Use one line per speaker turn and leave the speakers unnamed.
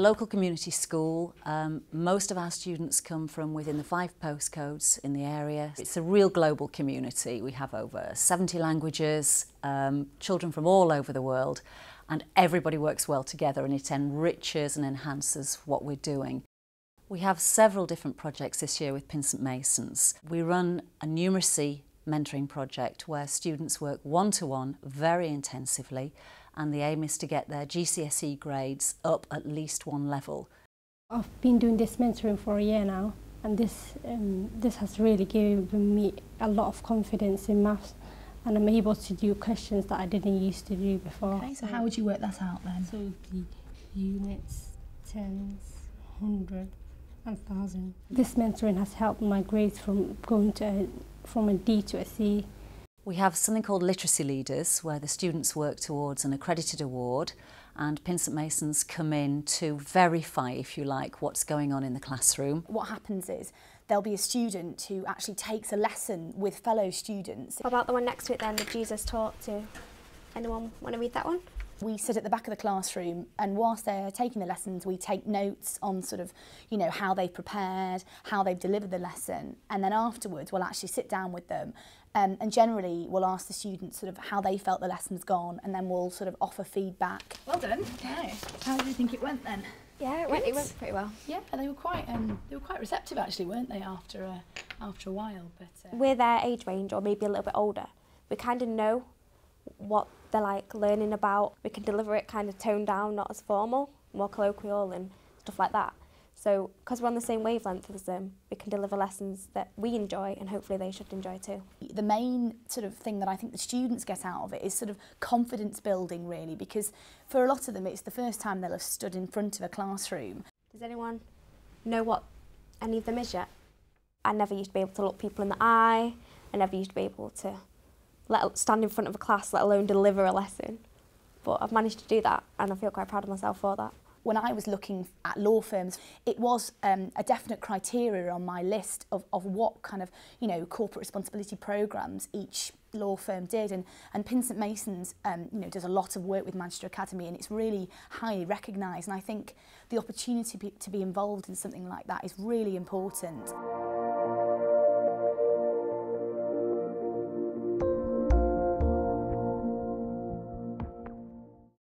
local community school. Most of our students come from within the 5 postcodes in the area. It's a real global community. We have over 70 languages, children from all over the world, and everybody works well together, and it enriches and enhances what we're doing. We have several different projects this year with Pin St Masons. We run a numeracy mentoring project where students work one-to-one very intensively, and the aim is to get their GCSE grades up at least 1 level.
I've been doing this mentoring for a year now, and this has really given me a lot of confidence in maths, and I'm able to do questions that I didn't used to do before.
Okay, so how would you work that out then?
So the units, tens, 100 and 1,000. This mentoring has helped my grades from going from a D to a C.
We have something called Literacy Leaders, where the students work towards an accredited award, and Pin St Masons come in to verify, if you like, what's going on in the classroom.
What happens is there'll be a student who actually takes a lesson with fellow students.
What about the one next to it then, the Jesus Taught To? Anyone want to read that one?
We sit at the back of the classroom, and whilst they're taking the lessons, we take notes on sort of, you know, how they've prepared, how they've delivered the lesson, and then afterwards we'll actually sit down with them and generally we'll ask the students sort of how they felt the lesson's gone, and then we'll sort of offer feedback.
Well done. Okay. How do you think it went then?
Yeah, it went pretty well.
Yeah, they were quite receptive actually, weren't they? After a while, but
we're their age range, or maybe a little bit older. We kind of know what they're like learning about. We can deliver it kind of toned down, not as formal, more colloquial and stuff like that. So because we're on the same wavelength as them, we can deliver lessons that we enjoy, and hopefully they should enjoy too.
The main sort of thing that I think the students get out of it is sort of confidence building, really, because for a lot of them it's the first time they'll have stood in front of a classroom.
Does anyone know what any of them is yet? I never used to be able to look people in the eye. I never used to be able to stand in front of a class, let alone deliver a lesson. But I've managed to do that, and I feel quite proud of myself for that.
When I was looking at law firms, it was a definite criteria on my list of what kind of, you know, corporate responsibility programmes each law firm did, and Pin St Masons you know, does a lot of work with Manchester Academy, and it's really highly recognised, and I think the opportunity to be involved in something like that is really important.